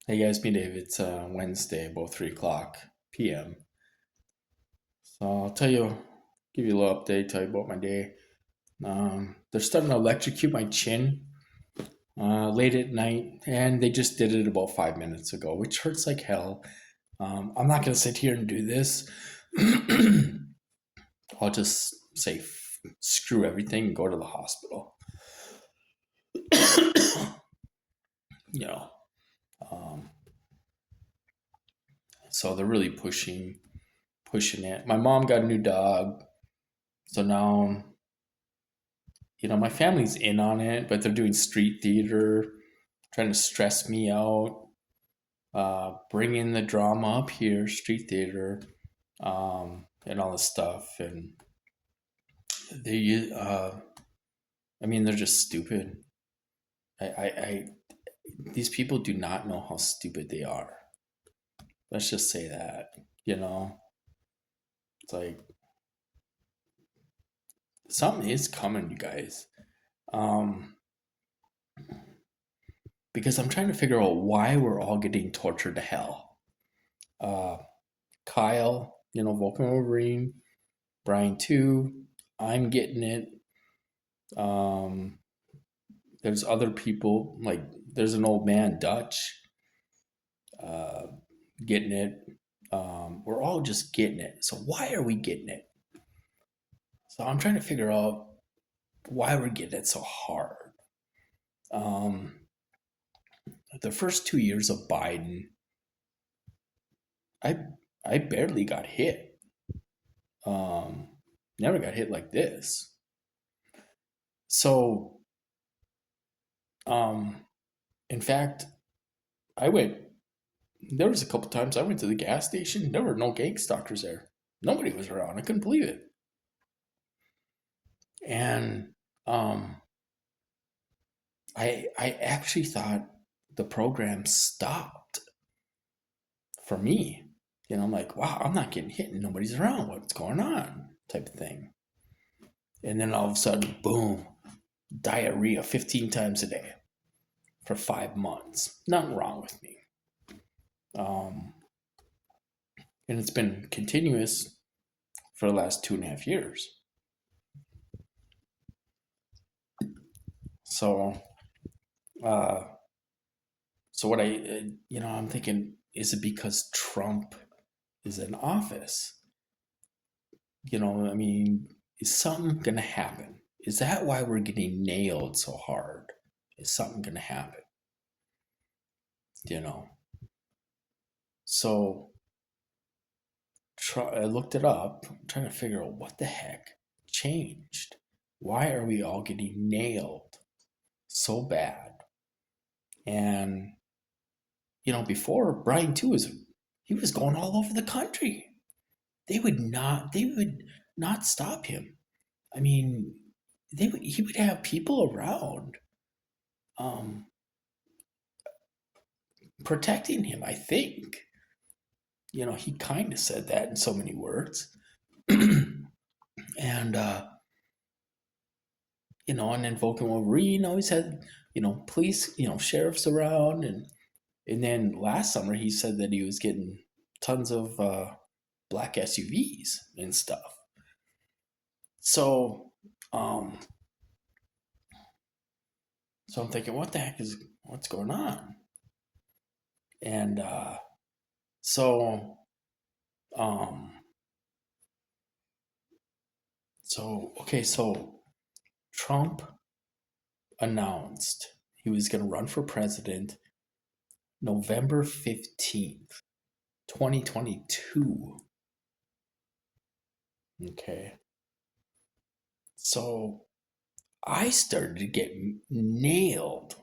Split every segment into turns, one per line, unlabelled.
Hey guys, me Dave. It's Wednesday, about 3 o'clock p.m. So I'll give you a little update, tell you about my day. They're starting to electrocute my chin late at night, and they just did it about 5 minutes ago, which hurts like hell. I'm not gonna sit here and do this. I'll just say screw everything and go to the hospital. You know. Um, so they're really pushing it. My mom got a new dog, so now my family's in on it, but they're doing street theater, trying to stress me out, bring in the drama up here, street theater, and all this stuff. And they, they're just stupid. I these people do not know how stupid they are. Let's just say that. You know, it's like something is coming, you guys. Um, because I'm trying to figure out why we're all getting tortured to hell. Uh, Kyle, Vulcan Wolverine, Brian 2, I'm getting it. Um, there's other people, like there's an old man, Dutch, uh, getting it. We're all just getting it. So why are we getting it? So I'm trying to figure out why we're getting it so hard. Um, the first 2 years of Biden, I I barely got hit. Um, Never got hit like this. So, um, in fact, I went. There was a couple times I went to the gas station. There were no gang stalkers there. Nobody was around. I couldn't believe it. And um, I actually thought the program stopped for me. I'm like, wow, I'm not getting hit and nobody's around. What's going on? Type of thing. And then all of a sudden, boom, diarrhea 15 times a day for 5 months. Nothing wrong with me. Um, and it's been continuous for the last 2.5 years. So, uh, so what I'm thinking, is it because Trump is in office? Is something going to happen? Is that why we're getting nailed so hard? Is something going to happen? You know? So I looked it up, trying to figure out what the heck changed. Why are we all getting nailed so bad? And before Brian too he was going all over the country. They would not stop him. I mean, he would have people around, um, protecting him. I think he kind of said that in so many words, and and then Vulcan Wolverine always had police, sheriffs around, and then last summer he said that he was getting tons of black SUVs and stuff. So, um, so I'm thinking, what the heck is what's going on? And so, um, so Trump announced he was going to run for president November 15th, 2022. Okay. So I started to get nailed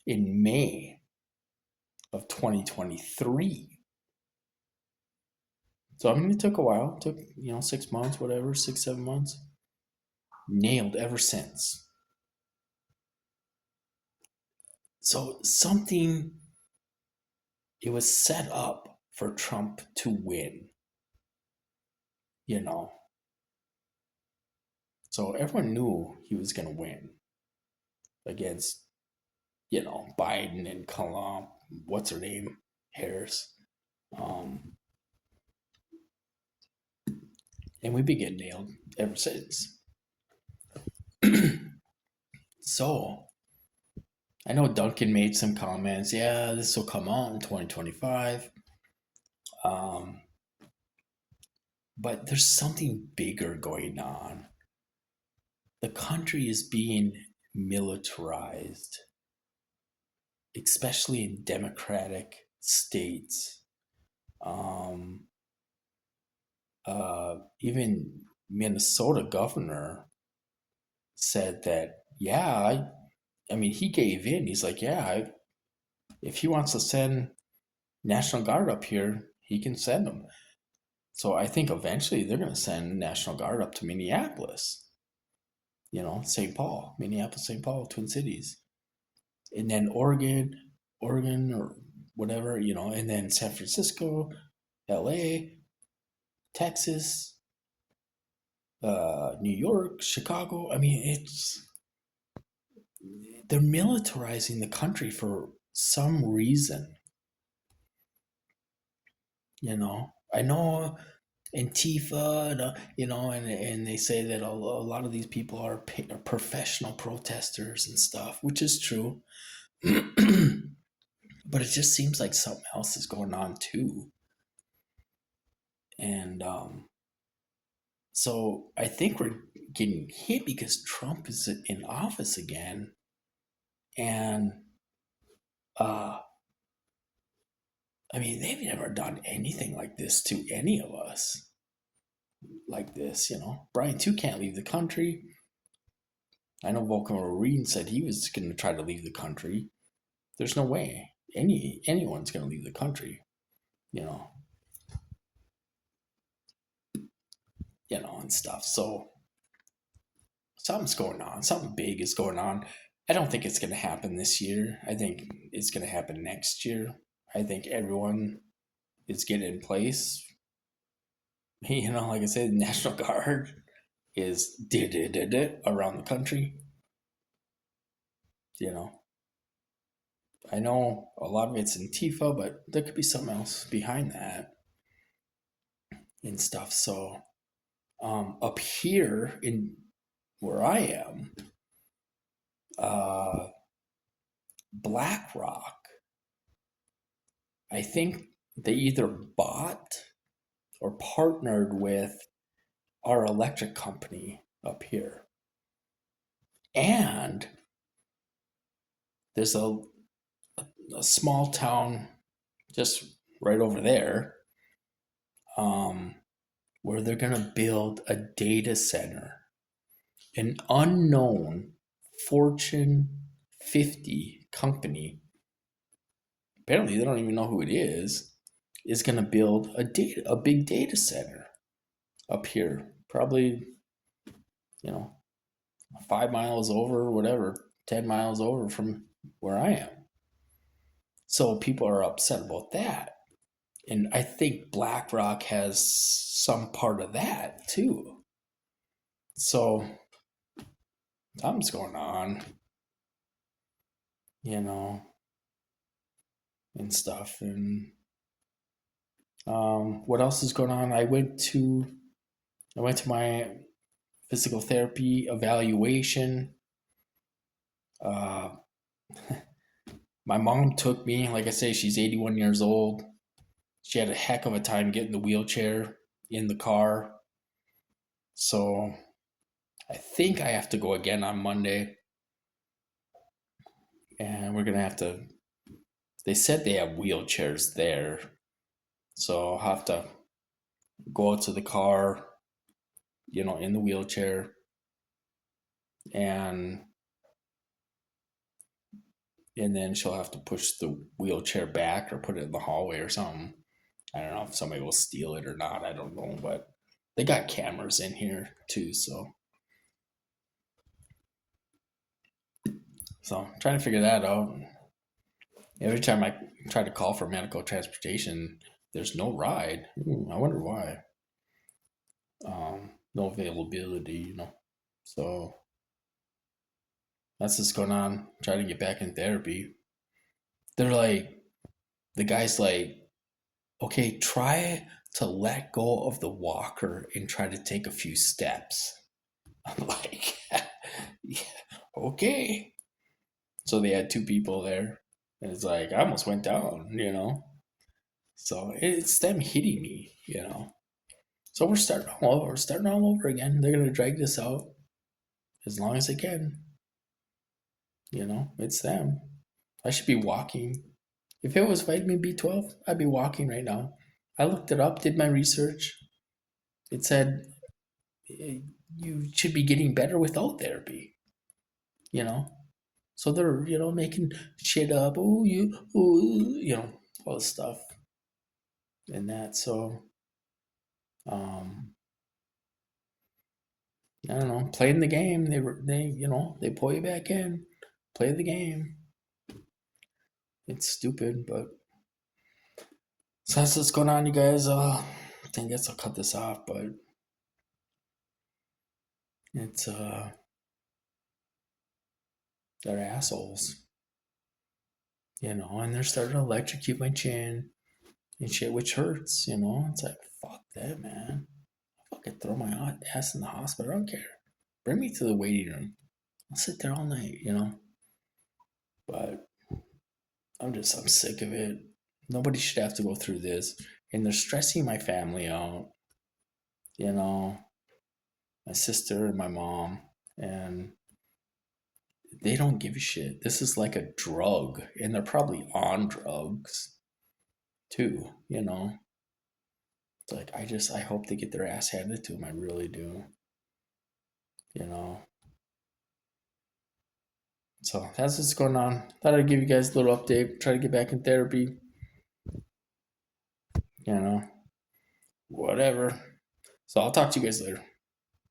in May of 2023. So it took a while. It took 6 months, whatever, 6, 7 months. Nailed ever since. So it was set up for Trump to win, you know. So everyone knew he was going to win against Biden and what's her name, Harris, um, and we've been getting nailed ever since. So I know Duncan made some comments. Yeah, this will come out in 2025. Um, but there's something bigger going on. The country is being militarized, especially in democratic states. Um, Even Minnesota governor said that, yeah, I mean, he gave in. He's like, yeah, if he wants to send National Guard up here, he can send them. So I think eventually they're going to send National Guard up to Minneapolis, St. Paul, Minneapolis, St. Paul, Twin Cities, and then Oregon or whatever, and then San Francisco, LA, Texas, New York, Chicago. I mean, they're militarizing the country for some reason. I know Antifa, and they say that a lot of these people are professional protesters and stuff, which is true. But it just seems like something else is going on too. And so I think we're getting hit because Trump is in office again. And uh, I mean, they've never done anything like this to any of us. Like this, Brian too can't leave the country. I know Volker Reed said he was going to try to leave the country. There's no way anyone's going to leave the country, you know, and stuff. So something's going on. Something big is going on. I don't think it's going to happen this year. I think it's going to happen next year. I think everyone is getting in place. Like I said, the National Guard is around the country. You know, I know a lot of it's Antifa, but there could be something else behind that and stuff. So up here in where I am, uh, BlackRock, I think they either bought or partnered with our electric company up here. And there's a small town just right over there, um, where they're going to build a data center. An unknown Fortune 50 company, apparently they don't even know who it is going to build a big data center up here, probably, 5 miles over, whatever, 10 miles over from where I am. So people are upset about that. And I think BlackRock has some part of that too. So something's going on, you know, and stuff. And what else is going on? I went to my physical therapy evaluation. Uh, my mom took me. Like I say, she's 81 years old. She had a heck of a time getting the wheelchair in the car. So I think I have to go again on Monday. And we're going to have to. They said they have wheelchairs there. So I'll have to go out to the car, in the wheelchair. And then she'll have to push the wheelchair back or put it in the hallway or something. I don't know if somebody will steal it or not. I don't know, but they got cameras in here too, so I'm trying to figure that out. Every time I try to call for medical transportation, there's no ride. I wonder why. No availability, So That's what's going on. Trying to get back in therapy. They're like, the guy's like, okay, try to let go of the walker and try to take a few steps. I'm like, yeah, okay. So they had two people there. And it's like, I almost went down. So it's them hitting me. So we're starting all over. We're starting all over again. They're gonna drag this out as long as they can. It's them. I should be walking. If it was vitamin B12, I'd be walking right now. I looked it up, did my research. It said you should be getting better without therapy. You know, so they're making shit up. All this stuff and that. So um, I don't know. Playing the game, they pull you back in. Play the game. It's stupid, but so that's what's going on, you guys. I guess I'll cut this off, but it's they're assholes, and they're starting to electrocute my chin and shit, which hurts. It's like fuck that, man. I'll fucking throw my ass in the hospital. I don't care. Bring me to the waiting room. I'll sit there all night. But I'm sick of it. Nobody should have to go through this, and they're stressing my family out. You know, my sister and my mom, and they don't give a shit. This is like a drug, and they're probably on drugs too. It's like I hope they get their ass handed to them. I really do. You know. So that's what's going on. Thought I'd give you guys a little update. Try to get back in therapy. You know. Whatever. So I'll talk to you guys later.